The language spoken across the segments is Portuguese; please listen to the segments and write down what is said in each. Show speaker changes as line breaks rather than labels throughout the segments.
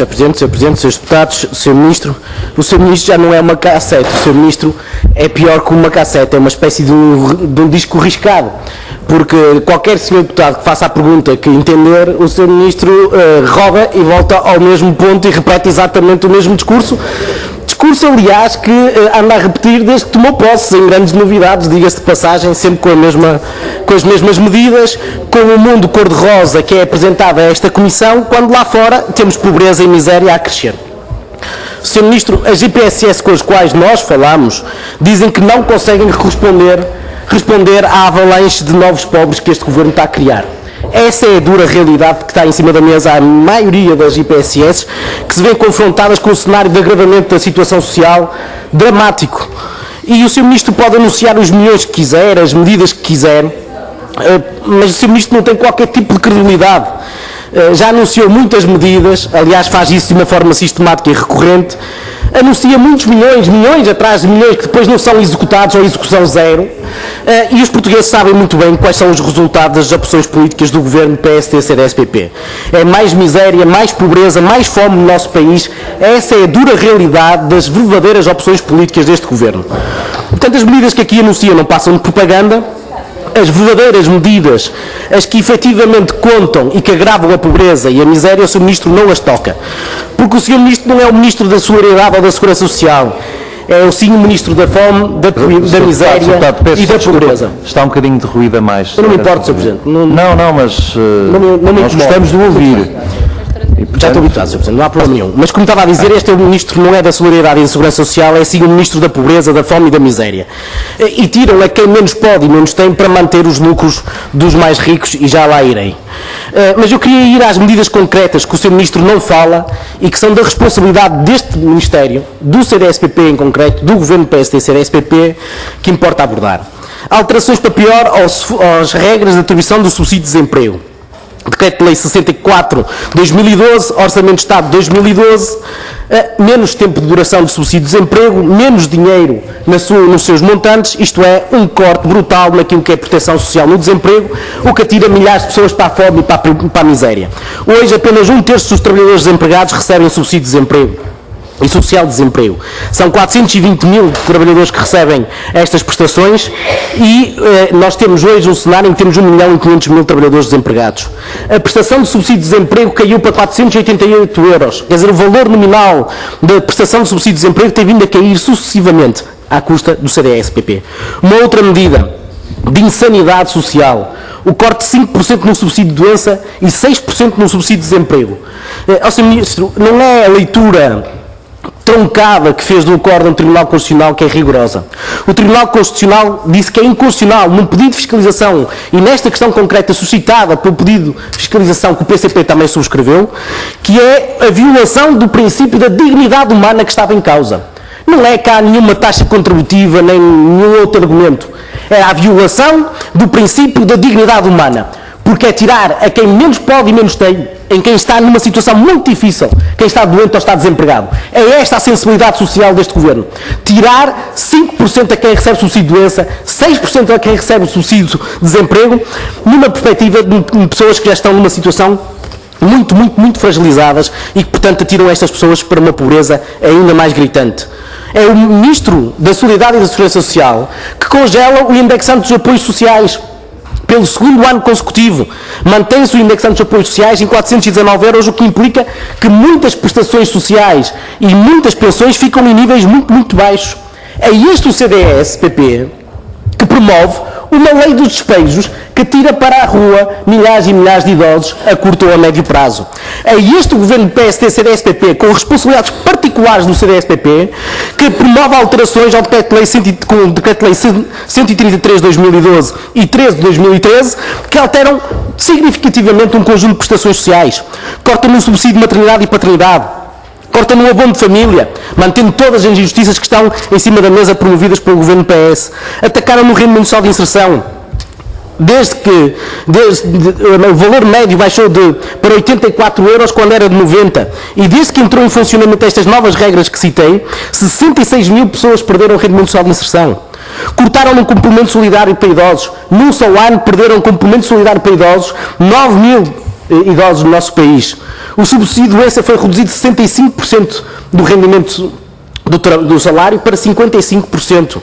Sr. Presidente, Srs. Deputados, Sr. Ministro, o Sr. Ministro já não é uma cassete, o Sr. Ministro é pior que uma cassete, é uma espécie de um disco riscado, porque qualquer Sr. Deputado que faça a pergunta que entender, o Sr. Ministro roda e volta ao mesmo ponto e repete exatamente o mesmo discurso, aliás, que anda a repetir desde que tomou posse, sem grandes novidades, diga-se de passagem, sempre com as mesmas medidas, com o mundo cor-de-rosa que é apresentado a esta Comissão, quando lá fora temos pobreza e miséria a crescer. Sr. Ministro, as IPSS com as quais nós falamos dizem que não conseguem responder à avalanche de novos pobres que este Governo está a criar. Essa é a dura realidade que está em cima da mesa à maioria das IPSS, que se vêem confrontadas com um cenário de agravamento da situação social dramático. E o Sr. Ministro pode anunciar os milhões que quiser, as medidas que quiser, mas o Sr. Ministro não tem qualquer tipo de credibilidade. Já anunciou muitas medidas, aliás faz isso de uma forma sistemática e recorrente, anuncia muitos milhões atrás de milhões que depois não são executados ou execução zero, e os portugueses sabem muito bem quais são os resultados das opções políticas do Governo PSD-CDS-PP. É mais miséria, mais pobreza, mais fome no nosso país. Essa é a dura realidade das verdadeiras opções políticas deste Governo. Portanto, as medidas que aqui anuncia não passam de propaganda. As verdadeiras medidas, as que efetivamente contam e que agravam a pobreza e a miséria, o Sr. Ministro não as toca. Porque o Sr. Ministro não é o Ministro da Solidariedade ou da Segurança Social. É sim o Ministro da Fome, da miséria e da pobreza.
Está um bocadinho de ruído a mais.
Eu não me importo, Sr. Presidente.
Não, mas nós gostamos de ouvir.
Já estou habituado, Sr. Presidente, não há problema nenhum. Mas como estava a dizer, este é o Ministro, não é da Solidariedade e da Segurança Social, é sim o Ministro da Pobreza, da Fome e da Miséria. E tiram a quem menos pode e menos tem para manter os lucros dos mais ricos, e já lá irei. Mas eu queria ir às medidas concretas que o Sr. Ministro não fala e que são da responsabilidade deste Ministério, do CDS-PP em concreto, do Governo PSD-CDS-PP, que importa abordar. Alterações para pior às regras de atribuição do subsídio de desemprego. Decreto-Lei 64/2012, Orçamento de Estado de 2012, menos tempo de duração do subsídio de desemprego, menos dinheiro nos seus montantes, isto é, um corte brutal naquilo que é proteção social no desemprego, o que atira milhares de pessoas para a fome e para a miséria. Hoje, apenas 1/3 dos trabalhadores desempregados recebem subsídio de desemprego e social de desemprego. São 420 mil trabalhadores que recebem estas prestações e nós temos hoje um cenário em que temos 1.500.000 trabalhadores desempregados. A prestação de subsídio de desemprego caiu para 488 euros. Quer dizer, o valor nominal da prestação de subsídio de desemprego tem vindo a cair sucessivamente à custa do CDS-PP. Uma outra medida de insanidade social, o corte de 5% no subsídio de doença e 6% no subsídio de desemprego. Ó Sr. Ministro, não é a leitura troncada que fez do acórdão do Tribunal Constitucional que é rigorosa. O Tribunal Constitucional disse que é inconstitucional num pedido de fiscalização e nesta questão concreta suscitada pelo pedido de fiscalização que o PCP também subscreveu, que é a violação do princípio da dignidade humana que estava em causa. Não é que há nenhuma taxa contributiva nem nenhum outro argumento. É a violação do princípio da dignidade humana. Porque é tirar a quem menos pode e menos tem, em quem está numa situação muito difícil, quem está doente ou está desempregado. É esta a sensibilidade social deste Governo. Tirar 5% a quem recebe subsídio de doença, 6% a quem recebe o subsídio de desemprego, numa perspectiva de pessoas que já estão numa situação muito fragilizadas e que, portanto, atiram estas pessoas para uma pobreza ainda mais gritante. É o Ministro da Solidariedade e da Segurança Social que congela o indexante dos apoios sociais. Pelo segundo ano consecutivo, mantém-se o indexante dos apoios sociais em 419 euros, o que implica que muitas prestações sociais e muitas pensões ficam em níveis muito baixos. É este o CDS-PP que promove uma lei dos despejos que tira para a rua milhares e milhares de idosos a curto ou a médio prazo. É este o Governo PSD-CDS-PP, com responsabilidades particulares do CDS-PP, que promove alterações ao Decreto-Lei 133/2012 e 13/2013, que alteram significativamente um conjunto de prestações sociais. Cortam no subsídio de maternidade e paternidade, cortam no abono de família, mantendo todas as injustiças que estão em cima da mesa promovidas pelo Governo PS. Atacaram no rendimento social de inserção. Desde o valor médio baixou para 84 euros quando era de 90. E desde que entrou em funcionamento estas novas regras que citei, 66 mil pessoas perderam o rendimento social de inserção. Cortaram no complemento solidário para idosos. Num só ano perderam o complemento solidário para idosos 9 mil idosos no nosso país. O subsídio de doença foi reduzido de 65% do rendimento do salário para 55%.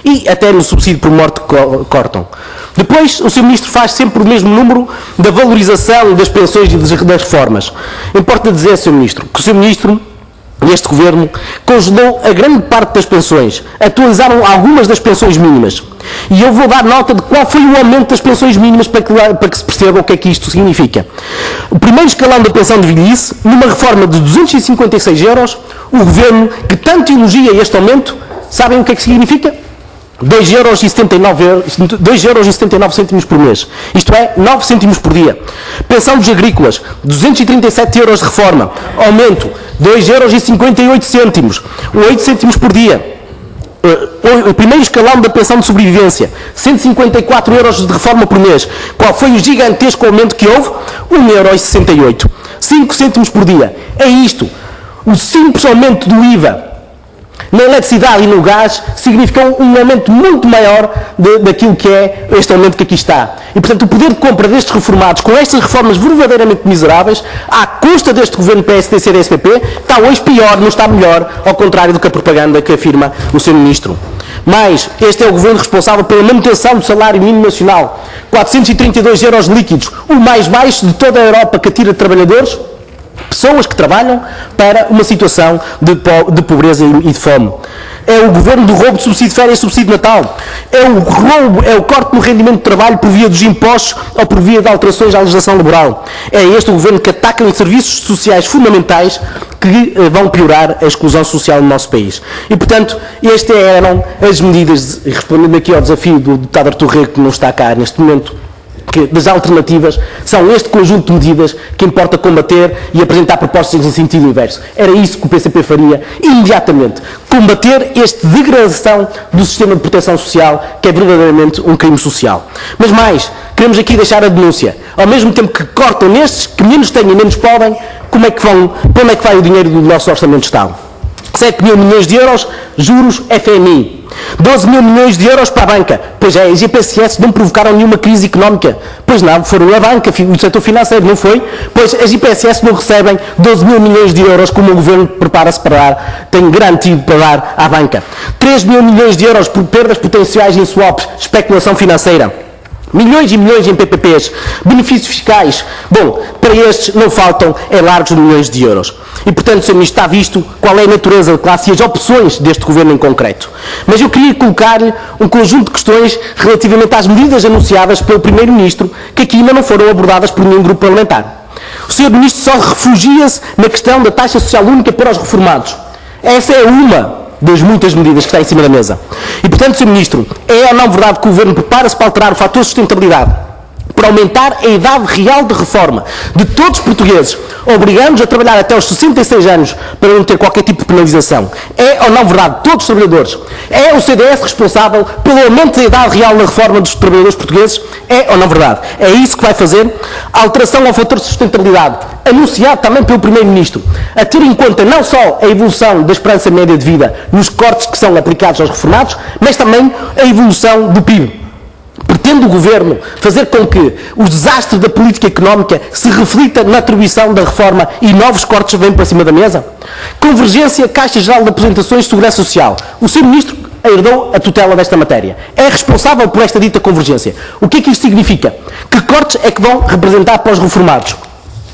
E até no subsídio por morte cortam. Depois, o Sr. Ministro faz sempre o mesmo número da valorização das pensões e das reformas. Importa dizer, Sr. Ministro, que o Sr. Ministro, este Governo, congelou a grande parte das pensões, atualizaram algumas das pensões mínimas. E eu vou dar nota de qual foi o aumento das pensões mínimas para que se perceba o que é que isto significa. O primeiro escalão da pensão de velhice, numa reforma de 256 euros, o Governo, que tanto elogia este aumento, sabem o que é que significa? 2,79 € por mês. Isto é, 9 cêntimos por dia. Pensão dos agrícolas, 237 euros de reforma. Aumento, 2,58 €, 8 cêntimos por dia. O primeiro escalão da pensão de sobrevivência, 154 euros de reforma por mês. Qual foi o gigantesco aumento que houve? 1,68 €, 5 cêntimos por dia. É isto. O simples aumento do IVA na eletricidade e no gás significam um aumento muito maior daquilo que é este aumento que aqui está. E, portanto, o poder de compra destes reformados, com estas reformas verdadeiramente miseráveis, à custa deste governo PSD, CDS-PP, está hoje pior, não está melhor, ao contrário do que a propaganda que afirma o Sr. Ministro. Mas este é o governo responsável pela manutenção do salário mínimo nacional, 432 euros líquidos, o mais baixo de toda a Europa, que atira trabalhadores, pessoas que trabalham para uma situação de pobreza e de fome. É o governo do roubo de subsídio de férias e subsídio de Natal. É o roubo, é o corte no rendimento de trabalho por via dos impostos ou por via de alterações à legislação laboral. É este o governo que ataca os serviços sociais fundamentais que vão piorar a exclusão social no nosso país. E, portanto, estas eram as medidas, respondendo aqui ao desafio do deputado Artur Rego, que não está cá neste momento, das alternativas, são este conjunto de medidas que importa combater e apresentar propostas em sentido inverso. Era isso que o PCP faria imediatamente. Combater esta degradação do sistema de proteção social, que é verdadeiramente um crime social. Mas mais, queremos aqui deixar a denúncia. Ao mesmo tempo que cortam nestes, que menos têm e menos podem, para onde é que vai o dinheiro do nosso Orçamento de Estado? 7 mil milhões de euros, juros FMI. 12 mil milhões de euros para a banca. Pois é, as IPSS não provocaram nenhuma crise económica. Pois não, foram a banca, o setor financeiro, não foi? Pois as IPSS não recebem 12 mil milhões de euros como o Governo prepara-se para dar, tem garantido para dar à banca. 3 mil milhões de euros por perdas potenciais em swaps, especulação financeira. Milhões e milhões em PPPs, benefícios fiscais. Bom, para estes não faltam largos milhões de euros. E, portanto, Sr. Ministro, está visto qual é a natureza da classe e as opções deste Governo em concreto. Mas eu queria colocar-lhe um conjunto de questões relativamente às medidas anunciadas pelo Primeiro-Ministro, que aqui ainda não foram abordadas por nenhum grupo parlamentar. O Sr. Ministro só refugia-se na questão da taxa social única para os reformados. Essa é uma das muitas medidas que está em cima da mesa. E, portanto, Sr. Ministro, é ou não verdade que o Governo prepara-se para alterar o fator de sustentabilidade, para aumentar a idade real de reforma de todos os portugueses, obrigando-os a trabalhar até aos 66 anos para não ter qualquer tipo de penalização? É ou não verdade, todos os trabalhadores? É o CDS responsável pelo aumento da idade real da reforma dos trabalhadores portugueses? É ou não verdade? É isso que vai fazer? A alteração ao fator de sustentabilidade, anunciado também pelo Primeiro-Ministro, a ter em conta não só a evolução da esperança média de vida nos cortes que são aplicados aos reformados, mas também a evolução do PIB. Pretende o Governo fazer com que o desastre da política económica se reflita na atribuição da reforma e novos cortes venham para cima da mesa? Convergência, Caixa Geral de Aposentações e Segurança Social. O Sr. Ministro herdou a tutela desta matéria. É responsável por esta dita convergência. O que é que isto significa? Que cortes é que vão representar para os reformados?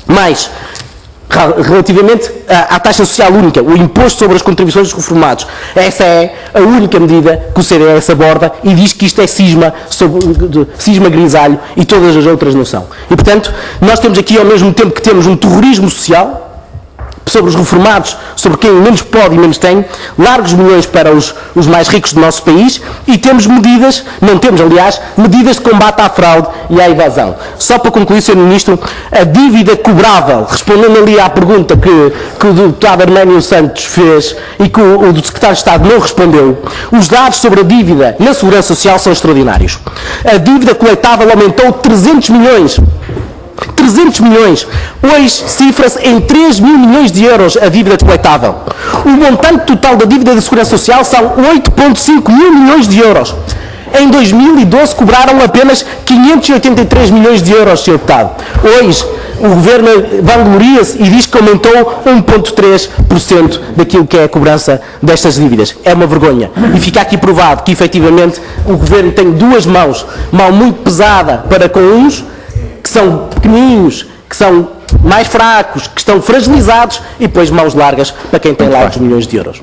Mais, relativamente à taxa social única, o imposto sobre as contribuições dos reformados. Essa é a única medida que o CDS aborda e diz que isto é cisma grisalho e todas as outras não são. E, portanto, nós temos aqui, ao mesmo tempo que temos um terrorismo social sobre os reformados, sobre quem menos pode e menos tem, largos milhões para os mais ricos do nosso país, e temos medidas, não temos aliás, medidas de combate à fraude e à evasão. Só para concluir, Sr. Ministro, a dívida cobrável, respondendo ali à pergunta que o deputado Arménio Santos fez e que o do Secretário de Estado não respondeu, os dados sobre a dívida na Segurança Social são extraordinários. A dívida coletável aumentou 300 milhões. 300 milhões. Hoje cifra-se em 3 mil milhões de euros a dívida coletável. O montante total da dívida da Segurança Social são 8,5 mil milhões de euros. Em 2012 cobraram apenas 583 milhões de euros, Sr. Deputado. Hoje, o Governo vangloria-se e diz que aumentou 1,3% daquilo que é a cobrança destas dívidas. É uma vergonha. E fica aqui provado que, efetivamente, o Governo tem duas mãos. Mão muito pesada para com uns, que são pequeninos, que são mais fracos, que estão fragilizados, e depois mãos largas para quem tem largos milhões de euros.